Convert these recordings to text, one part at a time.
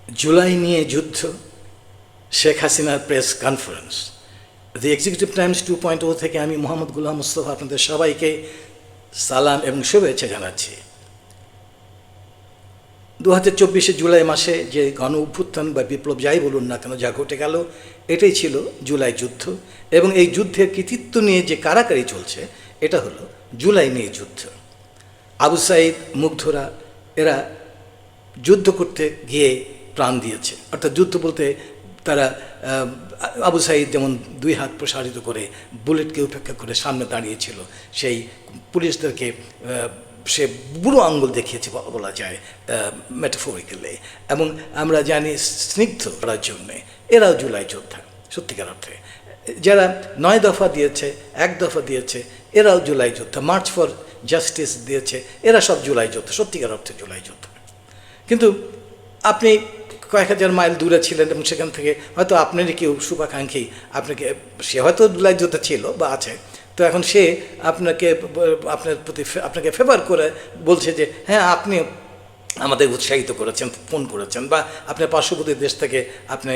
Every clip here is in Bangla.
জুলাই নিয়ে যুদ্ধ, শেখ হাসিনার press conference. The executive Times 2.0 থেকে আমি মোহাম্মদ গুলাম মুস্তফা আপনাদের সবাইকে সালাম এবং শুভেচ্ছা জানাচ্ছি। 2024 জুলাই মাসে যে গণ অভ্যুত্থান বা বিপ্লব যাই বলুন না কেন, যা ঘটে গেল, এটাই ছিল জুলাই যুদ্ধ। এবং এই যুদ্ধের কৃতিত্ব নিয়ে যে কারাকারি চলছে, এটা হলো জুলাই নিয়ে যুদ্ধ। আবু সাঈদ, মুগ্ধরা এরা যুদ্ধ করতে গিয়ে প্রাণ দিয়েছে। অর্থাৎ যুদ্ধ বলতে তারা আবু সাঈদ যেমন 2 হাত প্রসারিত করে বুলেটকে উপেক্ষা করে সামনে দাঁড়িয়েছিল, সেই পুলিশদেরকে সে বুড়ো আঙ্গুল দেখিয়েছে বলা যায় মেটাফরিক্যালি। এবং আমরা জানি স্নিগ্ধ করার জন্যে এরাও জুলাই যোদ্ধা সত্যিকার অর্থে। যারা 9 দফা দিয়েছে, 1 দফা দিয়েছে, এরাও জুলাই যোদ্ধা। মার্চ ফর জাস্টিস দিয়েছে, এরা সব জুলাই যোদ্ধা, সত্যিকার অর্থে জুলাই যোদ্ধা। কিন্তু আপনি কয়েক হাজার মাইল দূরে ছিলেন এবং সেখান থেকে হয়তো আপনারই কেউ শুভাকাঙ্ক্ষী আপনাকে, সে হয়তো জুলাই যোদ্ধা ছিল বা আছে, তো এখন সে আপনার প্রতি আপনাকে ফেভার করে বলছে যে হ্যাঁ আপনি আমাদের উৎসাহিত করেছেন, ফোন করেছেন, বা আপনার পার্শ্ববর্তী দেশ থেকে আপনি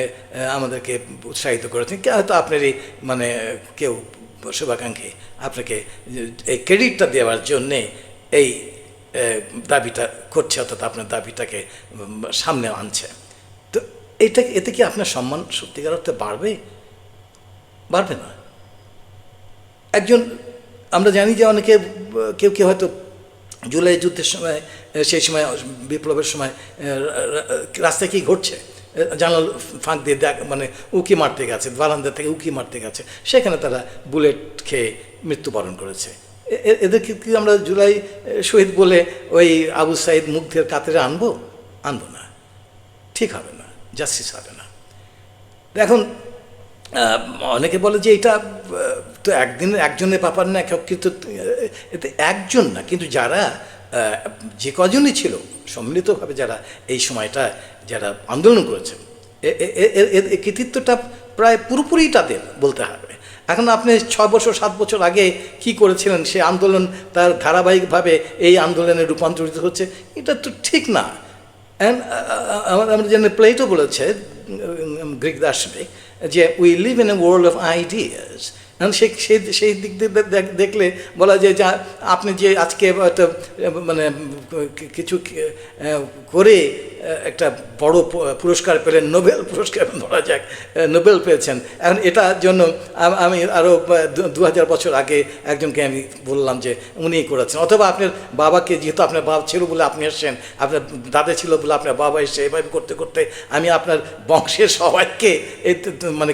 আমাদেরকে উৎসাহিত করেছেন, হয়তো আপনারই কেউ শুভাকাঙ্ক্ষী আপনাকে এই ক্রেডিটটা দেওয়ার জন্যে এই দাবিটা করছে, অর্থাৎ আপনার দাবিটাকে সামনে আনছে। তো এতে কি আপনার সম্মান সত্যিকার অর্থে বাড়বে? বাড়বে না। একজন, আমরা জানি যে অনেকে কেউ হয়তো জুলাই যুদ্ধের সময়, সেই সময় বিপ্লবের সময় রাস্তায় কী ঘটছে জানাল ফাঁক দিয়ে উকি মারতে গেছে, বারান্দা থেকে উকি মারতে গেছে, সেখানে তারা বুলেট খেয়ে মৃত্যুবরণ করেছে। এদেরকে কি আমরা জুলাই শহীদ বলে ওই আবু সাঈদ মুগ্ধের কাতারে আনবো না, ঠিক হবে না, জাস্টিস হবে না। এখন অনেকে বলে যে এটা তো একজনের ব্যাপার না, কিন্তু এতে একজন না, কিন্তু যারা যে কজনই ছিল সম্মিলিতভাবে যারা এই সময়টা যারা আন্দোলন করেছেন, কৃতিত্বটা প্রায় পুরোপুরি তাদের বলতে হবে। এখন আপনি 6 বছর 7 বছর আগে কি করেছিলেন, সে আন্দোলন তার ধারাবাহিকভাবে এই আন্দোলনে রূপান্তরিত হচ্ছে, এটা তো ঠিক না। আমরা জানি প্লেটো বলেছে, গ্রিক দার্শনিক, যে we live in a world of ideas. সেই দিক দিয়ে দেখলে বলা যায় যে আপনি যে আজকে কিছু করে একটা বড় পুরস্কার পেলেন, নোবেল পুরস্কার ধরা যাক, নোবেল পেয়েছেন। এখন এটার জন্য আমি আরও 2000 বছর আগে একজনকে আমি বললাম যে উনিই করেছেন, অথবা আপনার বাবাকে, যেহেতু আপনার বাবা ছিল বলে আপনি এসছেন, আপনার দাদা ছিল বলে আপনার বাবা এসছে, এভাবে করতে করতে আমি আপনার বংশের সবাইকে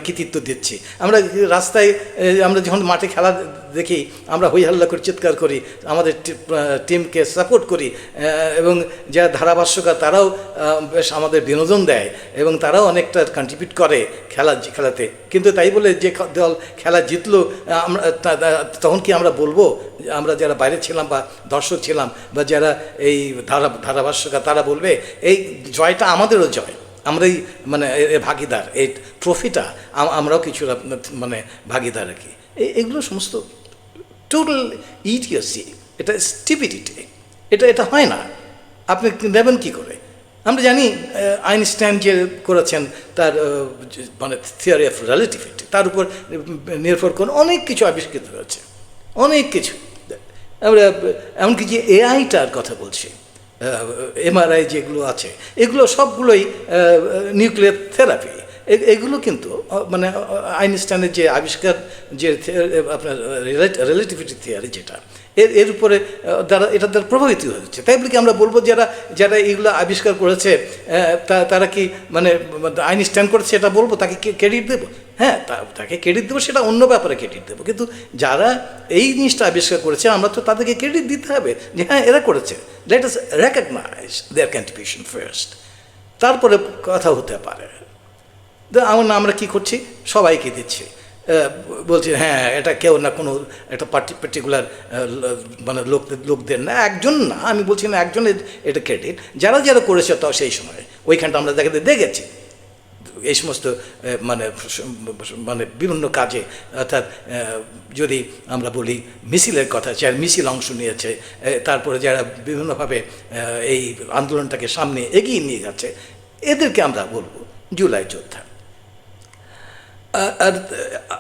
কৃতিত্ব দিচ্ছি। আমরা রাস্তায়, আমরা যখন মাঠে খেলা দেখি, আমরা হই হাল্লা করে চিৎকার করি, আমাদের টিমকে সাপোর্ট করি, এবং যারা ধারাভাষ্যকার তারাও বেশ আমাদের বিনোদন দেয় এবং তারাও অনেকটা কন্ট্রিবিউট করে খেলাতে। কিন্তু তাই বলে যে দল খেলা জিতলো, আমরা তখন কি আমরা বলবো, আমরা যারা বাইরে ছিলাম বা দর্শক ছিলাম বা যারা এই ধারাভাষ্যকার, তারা বলবে এই জয়টা আমাদেরও জয়, আমরাই ভাগিদার, এই ট্রফিটা আমরাও কিছুটা ভাগিদার আর কি। এগুলো সমস্ত টোটাল ইডিয়সি, এটা স্টিপিডিটি, এটা হয় না। আপনি নেবেন কী করে? আমরা জানি আইনস্টাইন যে করেছেন তার থিওরি অফ রিলেটিভিটি, তার উপর নির্ভর করে অনেক কিছু আবিষ্কৃত হয়েছে, অনেক কিছু। আমরা এমনকি যে এআইটার কথা বলছি, এমআরআই যেগুলো আছে, এগুলো সবগুলোই নিউক্লিয়ার থেরাপি। এগুলো কিন্তু আইনস্টাইনের যে আবিষ্কার, যে আপনার রিলেটিভিটি থিওরি, যেটা এর উপরে এটা দ্বারা প্রভাবিত হচ্ছে। তাই বলে কি আমরা বলবো যারা এগুলো আবিষ্কার করেছে তারা কি আইনস্টাইন করেছে এটা বলবো, তাকে ক্রেডিট দেবো? হ্যাঁ, তাকে ক্রেডিট দেবো, সেটা অন্য ব্যাপারে ক্রেডিট দেবো। কিন্তু যারা এই জিনিসটা আবিষ্কার করেছে, আমরা তো তাদেরকে ক্রেডিট দিতে হবে যে হ্যাঁ এরা করেছে। Let us recognise their contribution first, তারপরে কথা হতে পারে। আমরা কি করছি, সবাইকে দিচ্ছি, বলছি হ্যাঁ এটা কেউ না, কোনো একটা পার্টিকুলার লোকদের না, একজন না, আমি বলছি না একজনের এটা ক্রেডিট, যারা করেছে তাও সেই সময় ওইখানটা আমরা দেখেছি এই সমস্ত বিভিন্ন কাজে। অর্থাৎ যদি আমরা বলি মিছিলের কথা, যারা মিছিল অংশ নিয়েছে, তারপরে যারা বিভিন্নভাবে এই আন্দোলনটাকে সামনে এগিয়ে নিয়ে যাচ্ছে, এদেরকে আমরা বলবো জুলাই যোদ্ধা। আর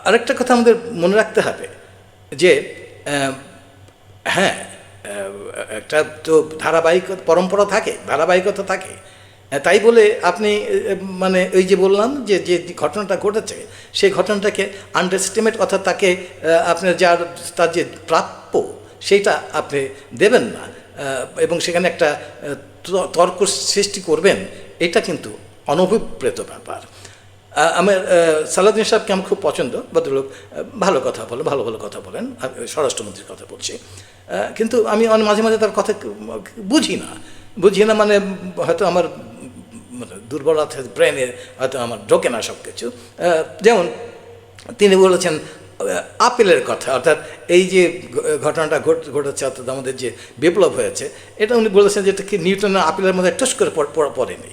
আরেকটা কথা আমাদের মনে রাখতে হবে যে হ্যাঁ, একটা তো পরম্পরা থাকে, ধারাবাহিকতা থাকে। তাই বলে আপনি মানে ওই যে বললাম যে যে ঘটনাটা ঘটেছে সেই ঘটনাটাকে আন্ডারস্টিমেট, অর্থাৎ তাকে আপনার তার যে প্রাপ্য সেইটা আপনি দেবেন না এবং সেখানে একটা তর্ক সৃষ্টি করবেন, এটা কিন্তু অনভিপ্রেত ব্যাপার। আমার সালাউদ্দিন সাহেবকে আমার খুব পছন্দ, ভদ্রলোক, ভালো কথা বলে, ভালো ভালো কথা বলেন, স্বরাষ্ট্রমন্ত্রীর কথা বলছি, কিন্তু আমি মাঝে মাঝে তার কথা বুঝি না, মানে হয়তো আমার দুর্বলতা ব্রেনে হয়তো আমার ঢোকে না সব কিছু। যেমন তিনি বলেছেন আপেলের কথা, অর্থাৎ এই যে ঘটনাটা ঘটেছে, অর্থাৎ আমাদের যে বিপ্লব হয়েছে, এটা উনি বলেছেন যে এটা কি নিউটনের আপেলের মধ্যে টস করে পড়েনি।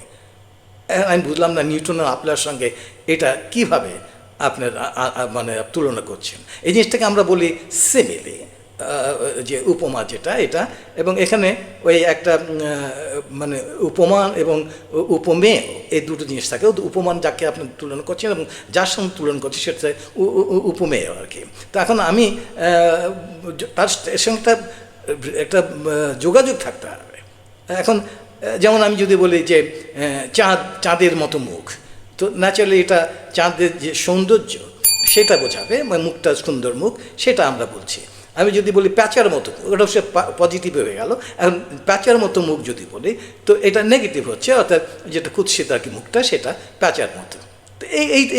আমি বুঝলাম না নিউটনের আপেলের সঙ্গে এটা কিভাবে আপনার মানে তুলনা করছেন। এই জিনিসটাকে আমরা বলি সিমিলি, যে উপমা যেটা এটা, এবং এখানে ওই একটা মানে উপমান এবং উপমেয় এই দুটো জিনিস থাকে। উপমান যাকে আপনি তুলনা করছেন এবং যার সঙ্গে তুলনা করছেন সেটা উপমেয় আর কি। তো এখন আমি তার সঙ্গে একটা যোগাযোগ থাকতে হবে। এখন যেমন আমি যদি বলি যে চাঁদের মতো মুখ, তো ন্যাচারালি এটা চাঁদের যে সৌন্দর্য সেটা বোঝাবে, মুখটা সুন্দর মুখ, সেটা আমরা বলছি। আমি যদি বলি প্যাঁচার মতো, ওটা সে পজিটিভ হয়ে গেল। এখন প্যাঁচার মতো মুখ যদি বলি তো এটা নেগেটিভ হচ্ছে, অর্থাৎ যেটা কুৎসিত আর কি মুখটা, সেটা প্যাঁচার মতো। তো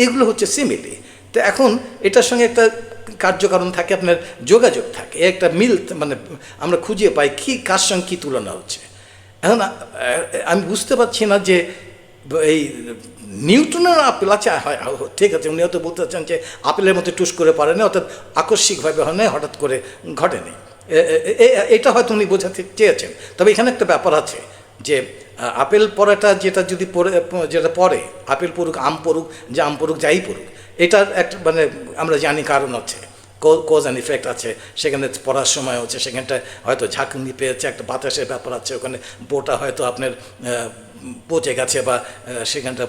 এইগুলো হচ্ছে সিমিলি। তো এখন এটার সঙ্গে একটা কার্যকারণ থাকে, আপনার যোগাযোগ থাকে, একটা মিল, মানে আমরা খুঁজে পাই কি কার সঙ্গে কী তুলনা হচ্ছে। এখন আমি বুঝতে পারছি না যে এই নিউটনের আপেল, আচ্ছা হয় ঠিক আছে, উনি হয়তো বলতে চাচ্ছেন যে আপেলের মধ্যে টুস করে পারেনি, অর্থাৎ আকস্মিকভাবে হয় না, হঠাৎ করে ঘটেনি, এটা হয়তো উনি বোঝাতে চেয়েছেন। তবে এখানে একটা ব্যাপার আছে যে আপেল পড়াটা যেটা পড়ে, আপেল পড়ুক, আম পড়ুক, যে আম পড়ুক, যাই পড়ুক, এটার একটা মানে আমরা জানি কারণ আছে, কজ অ্যান্ড ইফেক্ট আছে। সেখানে পড়ার সময় হচ্ছে, সেখানটায় হয়তো ঝাঁকুনি পেয়েছে, একটা বাতাসের ব্যাপার আছে, ওখানে বোটা হয়তো আপনার পচে গেছে বা সেখানটা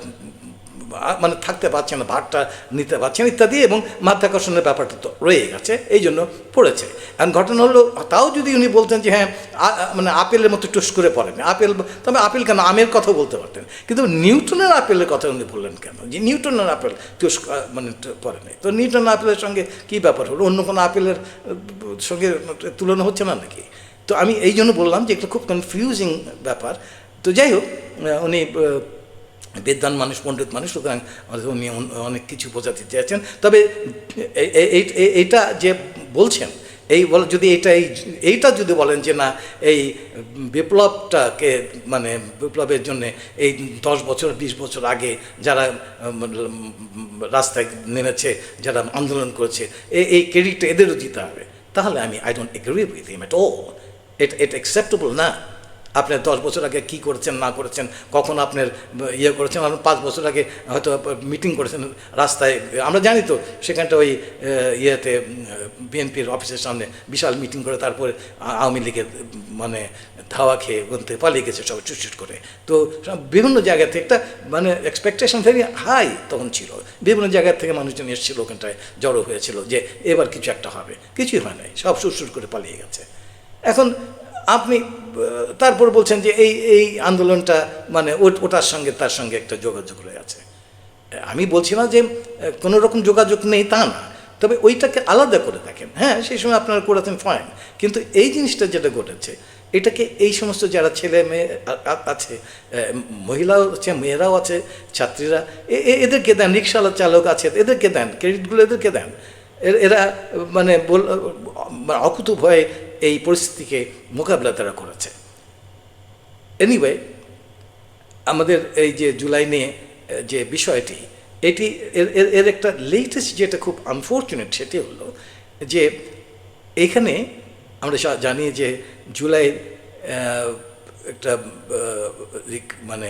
মানে থাকতে পারছে না, ভারটা নিতে পারছে না ইত্যাদি, এবং মাধ্যাকর্ষণের ব্যাপারটা তো রয়ে গেছে, এই জন্য পড়েছে। এখন ঘটনা হলো, তাও যদি উনি বলতেন যে হ্যাঁ মানে আপেলের মতো টুস করে পড়েনি আপেল, তবে আপেল কেন, আমের কথাও বলতে পারতেন, কিন্তু নিউটনের আপেলের কথা উনি বললেন কেন, যে নিউটনের আপেল টুস মানে পড়েনি। তো নিউটনের আপেলের সঙ্গে কী ব্যাপার হলো, অন্য কোনো আপেলের সঙ্গে তুলনা হচ্ছে না নাকি? তো আমি এই জন্য বললাম যে এটা খুব কনফিউজিং ব্যাপার। তো যাই হোক, উনি বিদ্বান মানুষ, পণ্ডিত মানুষ, সুতরাং উনি অনেক কিছু বোঝাতে চেয়েছেন। তবে এইটা যে বলছেন, যদি এইটা যদি বলেন যে না, এই বিপ্লবটাকে মানে বিপ্লবের জন্যে এই 10 বছর 20 বছর আগে যারা রাস্তায় নেমেছে, যারা আন্দোলন করেছে, এই ক্রেডিটটা এদেরও দিতে হবে, তাহলে I don't agree with him at all. এটা অ্যাকসেপ্টেবল না। আপনার 10 বছর আগে কী করেছেন না করেছেন, কখন আপনার ইয়ে করেছেন, আপনি 5 বছর আগে হয়তো মিটিং করেছেন রাস্তায়, আমরা জানি তো, সেখানটা ওই ইয়েতে বিএনপির অফিসের সামনে বিশাল মিটিং করে তারপরে আওয়ামী লীগের মানে ধাওয়া খেয়ে বলতে পালিয়ে গেছে সব চুটচুট করে। তো বিভিন্ন জায়গা থেকে একটা মানে এক্সপেকটেশন ভেরি হাই তখন ছিল, বিভিন্ন জায়গা থেকে মানুষজন এসেছিল, ওখানটায় জড়ো হয়েছিল যে এবার কিছু একটা হবে, কিছুই হয় নাই, সব সুরসুর করে পালিয়ে গেছে। এখন আপনি তারপর বলছেন যে এই আন্দোলনটা মানে ওটার সঙ্গে তার সঙ্গে একটা যোগাযোগ রয়ে আছে। আমি বলছি না যে কোনো রকম যোগাযোগ নেই, তা না, তবে ওইটাকে আলাদা করে দেখেন। হ্যাঁ, সেই সময় আপনারা করেছেন ফাইন, কিন্তু এই জিনিসটা যেটা ঘটেছে, এটাকে এই সমস্ত যারা ছেলে মেয়ে আছে, মহিলাও আছে, মেয়েরাও আছে, ছাত্রীরা, এদেরকে দেন, রিক্সাওয়ালা চালক আছে, এদেরকে দেন, ক্রেডিটগুলো এদেরকে দেন। এরা মানে অকুতু ভয়ে এই পরিস্থিতিকে মোকাবিলা তারা করেছে। এনিওয়ে, আমাদের এই যে জুলাই নিয়ে যে বিষয়টি, এটি এর একটা লেটেস্ট যেটা খুব আনফর্চুনেট, সেটি হলো যে এইখানে আমরা জানি যে জুলাই একটা মানে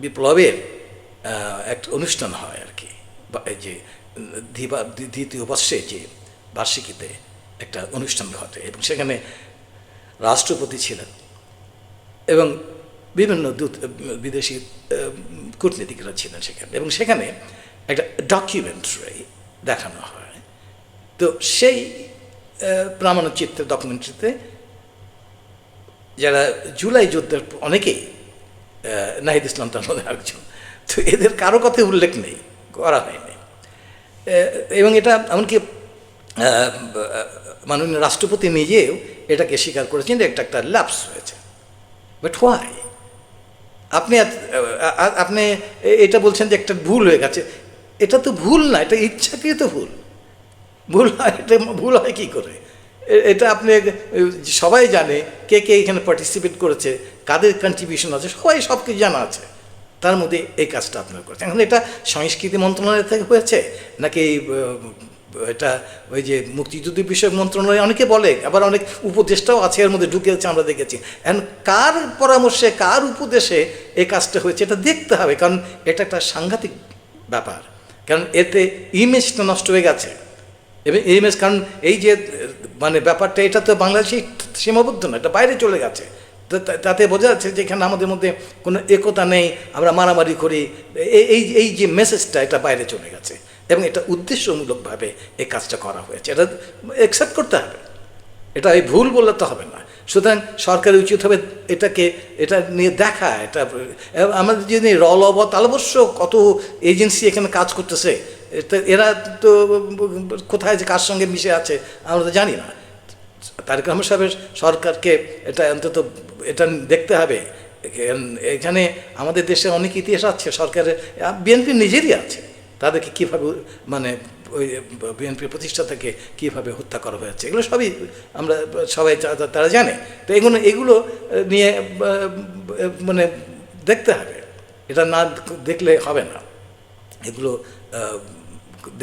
বিপ্লবের একটা অনুষ্ঠান হয় আর কি, যে দ্বিতীয় বর্ষে যে বার্ষিকীতে একটা অনুষ্ঠান ঘটে, এবং সেখানে রাষ্ট্রপতি ছিলেন এবং বিভিন্ন দূত বিদেশি কূটনীতিকরা ছিলেন সেখানে, এবং সেখানে একটা ডকুমেন্টারি দেখানো হয়। তো সেই প্রামাণ্যচিত্রের ডকুমেন্টারিতে যারা জুলাই যুদ্ধের অনেকেই, নাহিদ ইসলাম তার মধ্যে একজন, তো এদের কারো কথা উল্লেখ নেই, করা হয়নি। এবং এটা এমনকি মাননীয় রাষ্ট্রপতি নিজেও এটাকে স্বীকার করেছেন যে এটা একটা ল্যাপস হয়েছে। But why? আপনি এটা বলছেন যে একটা ভুল হয়ে গেছে। এটা তো ভুল না, এটা ইচ্ছাকৃত ভুল। ভুল হয়, এটা ভুল হয় কী করে? এটা আপনি সবাই জানে কে কে এখানে পার্টিসিপেট করেছে, কাদের কন্ট্রিবিউশন আছে, সবাই সব কিছু জানা আছে। তার মধ্যে এই কাজটা আপনারা করেছেন। এখন এটা সংস্কৃতি মন্ত্রণালয় থেকে হয়েছে নাকি এটা ওই যে মুক্তিযুদ্ধ বিষয়ক মন্ত্রণালয় অনেকে বলে, আবার অনেক উপদেষ্টাও আছে এর মধ্যে ঢুকেছে, আমরা দেখেছি। এখন কার পরামর্শে, কার উপদেশে এই কাজটা হয়েছে এটা দেখতে হবে, কারণ এটা একটা সাংঘাতিক ব্যাপার। কারণ এতে ইমেজটা নষ্ট হয়ে গেছে। এবং ইমেজ, কারণ এই যে মানে ব্যাপারটা, এটা তো বাংলাদেশে সীমাবদ্ধ না, এটা বাইরে চলে গেছে। তাতে বোঝা যাচ্ছে যে এখানে আমাদের মধ্যে কোনো একতা নেই, আমরা মারামারি করি, এই যে মেসেজটা এটা বাইরে চলে গেছে। এবং এটা উদ্দেশ্যমূলকভাবে এই কাজটা করা হয়েছে, এটা অ্যাকসেপ্ট করতে হবে। এটা এই ভুল বললে তো হবে না। সুতরাং সরকারের উচিত হবে এটা নিয়ে দেখা। এটা আমাদের যদি তালবস্য কত এজেন্সি এখানে কাজ করতেছে, এরা তো কোথায় যে কার সঙ্গে মিশে আছে আমরা তো জানি না। তারেক রহমান সাহেবের সরকারকে এটা অন্তত এটা দেখতে হবে। এখানে আমাদের দেশে অনেক ইতিহাস আছে, সরকারের বিএনপি নিজেরই আছে, তাদেরকে কীভাবে মানে ওই বিএনপির প্রতিষ্ঠা থেকে কীভাবে হত্যা করা হয়েছে, এগুলো সবই আমরা সবাই তারা জানে। তো এগুলো নিয়ে মানে দেখতে হবে, এটা না দেখলে হবে না। এগুলো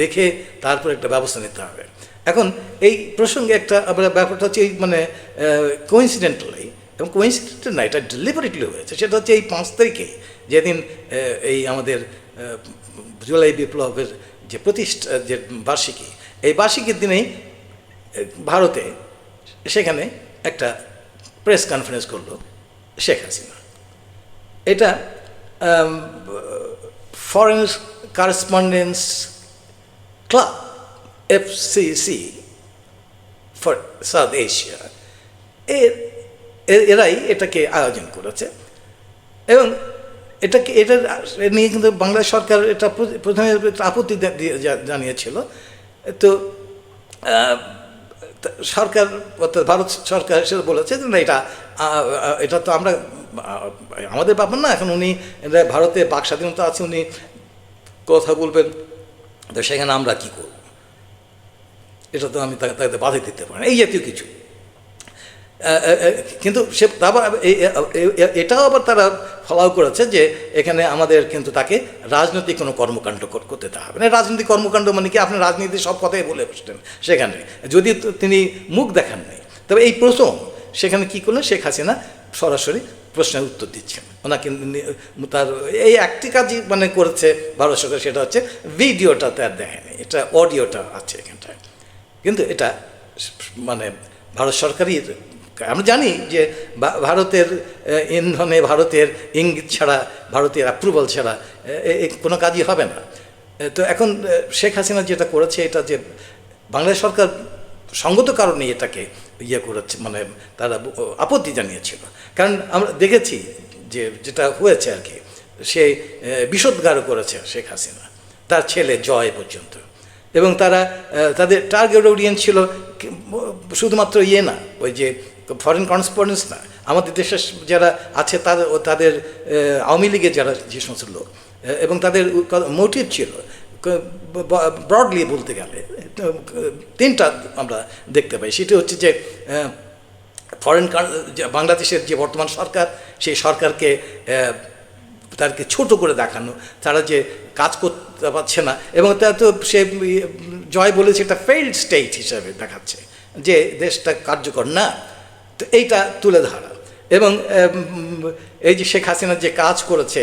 দেখে তারপর একটা ব্যবস্থা নিতে হবে। এখন এই প্রসঙ্গে একটা ব্যাপারটা হচ্ছে এই মানে কোইন্সিডেন্টালি, এবং কোইন্সিডেন্টাল না, এটা ডেলিভারেটলি হয়েছে। সেটা হচ্ছে এই 5 তারিখে, যেদিন এই আমাদের জুলাই বিপ্লবের যে যে বার্ষিকী, এই বার্ষিকীর দিনেই ভারতে সেখানে একটা প্রেস কনফারেন্স করলো শেখ হাসিনা। এটা foreign correspondence club, FCC for south Asia, এরাই এটাকে আয়োজন করেছে। এবং এটা নিয়ে কিন্তু বাংলাদেশ সরকার এটা প্রথমে আপত্তি জানিয়েছিল। তো সরকার, ভারত সরকার সেটা বলেছে যে না, এটা তো আমরা আমাদের ব্যাপার না। এখন উনি ভারতে বাক স্বাধীনতা আছে, উনি কথা বলবেন, তো সেখানে আমরা কী করব, এটা তো আমি তাকে বাধা দিতে পারি না, এই জাতীয় কিছু। কিন্তু সে আবার এটাও আবার তারা ফলাও করেছে যে এখানে আমাদের কিন্তু তাকে রাজনৈতিক কোনো কর্মকাণ্ড করতে হবে না। রাজনৈতিক কর্মকাণ্ড মানে কি, আপনি রাজনীতির সব কথাই বলে বসতেন সেখানে, যদি তিনি মুখ দেখান নাই। তবে এই প্রথম সেখানে কী করলেন, শেখ হাসিনা সরাসরি প্রশ্নের উত্তর দিচ্ছেন। ওনাকে তার এই একটি কাজই মানে করেছে ভারত সরকার, সেটা হচ্ছে ভিডিওটা তার দেখেনি, এটা অডিওটা আছে এখানটায়। কিন্তু এটা মানে ভারত সরকারই, আমরা জানি যে ভারতের ইন্ধনে, ভারতের ইঙ্গিত ছাড়া, ভারতের অ্যাপ্রুভাল ছাড়া কোনো কাজই হবে না। তো এখন শেখ হাসিনা যেটা করেছে, এটা যে বাংলাদেশ সরকার সঙ্গত কারণে এটাকে করেছে, মানে তারা আপত্তি জানিয়েছিল। কারণ আমরা দেখেছি যে যেটা হয়েছে আর কি, সে বিষোদ্গারও করেছে শেখ হাসিনা, তার ছেলে জয় পর্যন্ত। এবং তাদের টার্গেট অডিয়েন্স ছিল শুধুমাত্র না, ওই যে ফরেন করেসপন্ডেন্স না, আমাদের দেশের যারা আছে তাদের আওয়ামী লীগের যারা যে সমস্ত লোক, এবং তাদের মোটিভ ছিল ব্রডলি বলতে গেলে 3টা আমরা দেখতে পাই। সেটা হচ্ছে যে বাংলাদেশের যে বর্তমান সরকার, সেই সরকারকে তাদেরকে ছোট করে দেখানো, তারা যে কাজ করতে পারছে না, এবং তা তো সে জয় বলেছে এটা ফেইল্ড স্টেট হিসাবে দেখাচ্ছে, যে দেশটা কার্যকর না। তো এইটা তুলে ধরা, এবং এই যে শেখ হাসিনা যে কাজ করেছে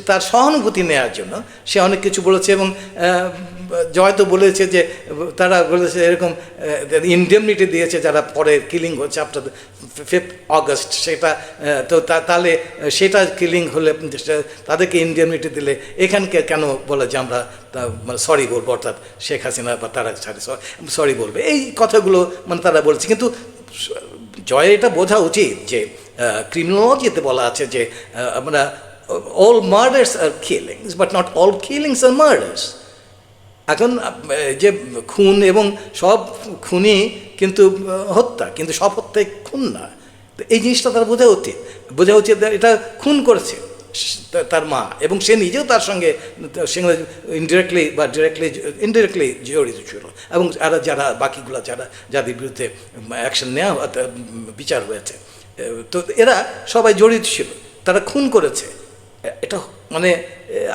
তার সহানুভূতি নেওয়ার জন্য সে অনেক কিছু বলেছে। এবং জয় তো বলেছে যে তারা বলেছে এরকম ইনডেমনিটি দিয়েছে যারা পরে কিলিং হচ্ছে আফটার 5 অগস্ট, সেটা তো তাহলে সেটা কিলিং হলে তাদেরকে ইনডেমনিটি দিলে এখানকে কেন বলে যে আমরা মানে সরি বলবো, অর্থাৎ শেখ হাসিনা বা তারা সরি বলবে, এই কথাগুলো মানে তারা বলছে। কিন্তু জয় এটা বোঝা উচিত যে ক্রিমিনোলজিতে বলা আছে যে আমরা all murders are killings but not all killings are murders। এখন যে খুন এবং সব খুনই কিন্তু হত্যা, কিন্তু সব হত্যাই খুন না। তো এই জিনিসটা তার বোঝা উচিত এটা খুন করেছে তার মা, এবং সে নিজেও তার সঙ্গে ইনডিরেক্টলি বা ইনডিরেক্টলি জড়িত ছিল। এবং যারা বাকিগুলো যাদের বিরুদ্ধে অ্যাকশন নেওয়া বিচার হয়েছে, তো এরা সবাই জড়িত ছিল, তারা খুন করেছে। এটা মানে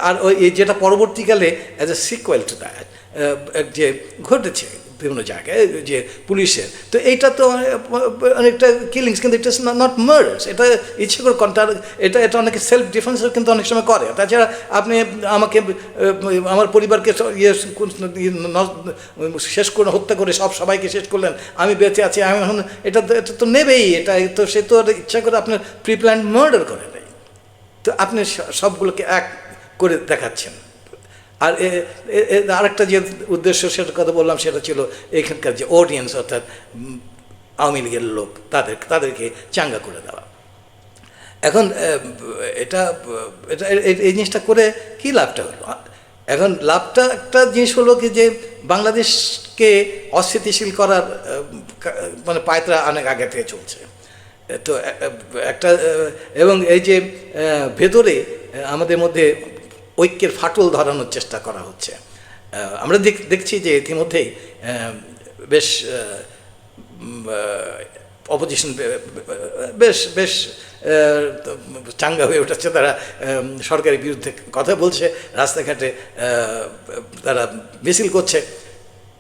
আর ওই যেটা পরবর্তীকালে as a sequel to that যে ঘটেছে বিভিন্ন জায়গায় যে পুলিশের, তো এইটা তো অনেকটা কিলিংস, কিন্তু ইট ইস নট মার্ডার্স। এটা ইচ্ছে করে এটা অনেকে সেলফ ডিফেন্সও কিন্তু অনেক সময় করে। তাছাড়া আপনি আমাকে আমার পরিবারকে শেষ করে হত্যা করে সবাইকে শেষ করলেন, আমি বেঁচে আছি, আমি এখন এটা তো নেবেই, এটা তো সে তো ইচ্ছা করে আপনার প্রিপ্ল্যান্ড মার্ডার করে নেই। তো আপনি সবগুলোকে এক করে দেখাচ্ছেন। আর আরেকটা যে উদ্দেশ্য সেটার কথা বললাম, সেটা ছিল এখানকার যে অডিয়েন্স, অর্থাৎ আওয়ামী লীগের লোক, তাদেরকে চাঙ্গা করে দেওয়া। এখন এটা এই জিনিসটা করে কী লাভটা হলো? এখন লাভটা একটা জিনিস হলো কি যে বাংলাদেশকে অস্থিতিশীল করার মানে পায়তারা অনেক আগে থেকে চলছে। তো একটা এবং এই যে ভেতরে আমাদের মধ্যে ঐক্যের ফাটল ধরানোর চেষ্টা করা হচ্ছে। আমরা দেখছি যে ইতিমধ্যেই বেশ অপোজিশন বেশ চাঙ্গা হয়ে উঠেছে। তারা সরকারের বিরুদ্ধে কথা বলছে, রাস্তাঘাটে তারা মিছিল করছে।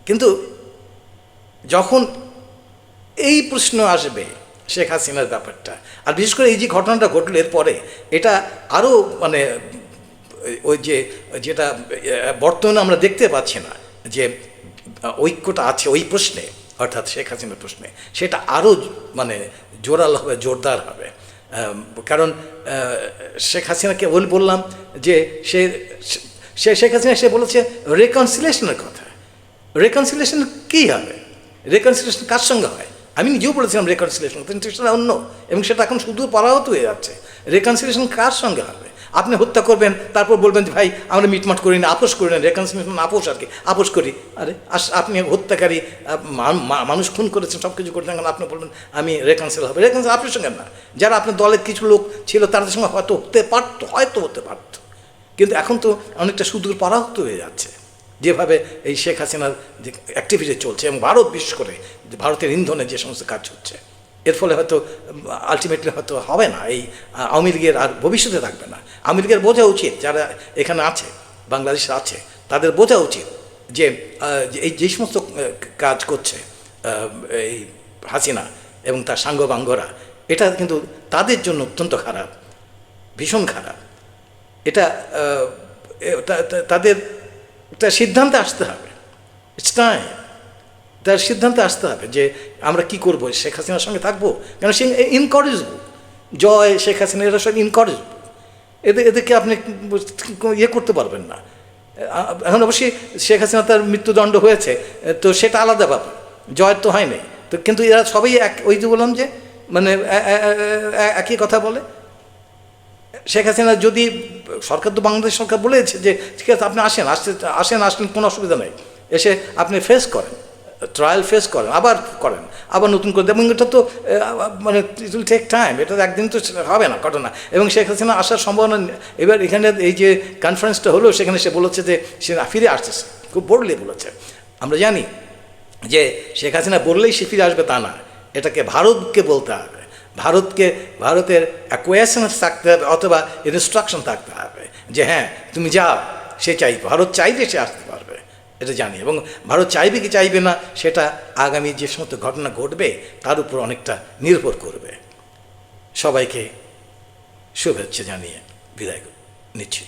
কিন্তু যখন এই প্রশ্ন আসবে শেখ হাসিনার ব্যাপারটা, আর বিশেষ করে এই যে ঘটনাটা ঘটলো এরপরে, এটা আরও মানে ওই যেটা বর্তমানে আমরা দেখতে পাচ্ছি না যে ঐক্যটা আছে ওই প্রশ্নে, অর্থাৎ শেখ হাসিনার প্রশ্নে, সেটা আরও মানে জোরালো হবে, জোরদার হবে। কারণ শেখ হাসিনাকে বললাম যে শেখ হাসিনা সে বলেছে রেকনসিলিয়েশনের কথা। রেকনসিলিয়েশন কী হবে? রেকনসিলিয়েশন কার সঙ্গে হয়? আমি নিজেও বলেছিলাম রেকনসিলিয়েশন, কিন্তু সেটা অন্য, এবং সেটা এখন শুধু পরাহত হয়ে যাচ্ছে। রেকনসিলিয়েশন কার সঙ্গে হবে? আপনি হত্যা করবেন, তারপর বলবেন যে ভাই আমরা মিটমাট করি না, আপোষ করি না, রেকনসিলিয়েশন আপোষ আর কি, আপোষ করি। আরে আপনি হত্যাকারী, মানুষ খুন করেছেন, সব কিছু করছেন, আপনি বলবেন আমি রেকনসিল হবে। রেকনসিল আপনার সঙ্গে না, যারা আপনার দলের কিছু লোক ছিল তাদের সঙ্গে হয়তো হতে পারত, কিন্তু এখন তো অনেকটা সুদূর পরাহত হয়ে যাচ্ছে যেভাবে এই শেখ হাসিনার যে অ্যাক্টিভিটি চলছে, এবং ভারত বিশেষ করে ভারতের ইন্ধনে যে সমস্ত কাজ হচ্ছে, এর ফলে হয়তো আলটিমেটলি হয়তো হবে না, এই আওয়ামী লীগের আর ভবিষ্যতে থাকবে না। আওয়ামী লীগের বোঝা উচিত, যারা এখানে আছে, বাংলাদেশে আছে, তাদের বোঝা উচিত যে এই যে সমস্ত কাজ করছে এই হাসিনা এবং তার সাঙ্গপাঙ্গরা, এটা কিন্তু তাদের জন্য অত্যন্ত খারাপ, ভীষণ খারাপ। এটা তাদের একটা সিদ্ধান্তে আসতে হবে। ইটস টাইম, তার সিদ্ধান্তে আসতে হবে যে আমরা কি করব, শেখ হাসিনার সঙ্গে থাকবো, কেন সে ইনকরেজবল। জয়, শেখ হাসিনা, এরা সব ইনকরেজবল, এদেরকে আপনি ইয়ে করতে পারবেন না। এখন অবশ্যই শেখ হাসিনা তার মৃত্যুদণ্ড হয়েছে, তো সেটা আলাদা ব্যাপার, জয়ের তো হয়নি। তো কিন্তু এরা সবাই ওই যে বললাম যে মানে একই কথা বলে। শেখ হাসিনা যদি সরকার, তো বাংলাদেশ সরকার বলেছে যে ঠিক আছে আপনি আসলেন, কোনো অসুবিধা নেই, এসে আপনি ফেস করেন, ট্রায়াল ফেস করেন, আবার নতুন করে দেবেন। এটা তো মানে ইট উইল টেক টাইম, এটা একদিন তো হবে না ঘটনা। এবং শেখ হাসিনা আসার সম্ভাবনা, এবার এখানে এই যে কনফারেন্সটা হলো, সেখানে সে বলেছে যে সে ফিরে আসতেছে, খুব বোল্ডলি বলেছে। আমরা জানি যে শেখ হাসিনা বললেই সে ফিরে আসবে তা না, এটাকে ভারতকে বলতে হবে, ভারতের অ্যাকোয়াসেন্স থাকতে হবে, অথবা ইনস্ট্রাকশন থাকতে হবে যে হ্যাঁ তুমি যাও। সে চাইবে, ভারত চাইবে সে আসতে পারবে, এটা জানি। এবং ভারত চাইবে কি চাইবে না, সেটা আগামী যে সমস্ত ঘটনা ঘটবে তার উপর অনেকটা নির্ভর করবে। সবাইকে শুভেচ্ছা জানিয়ে বিদায় নিচ্ছি।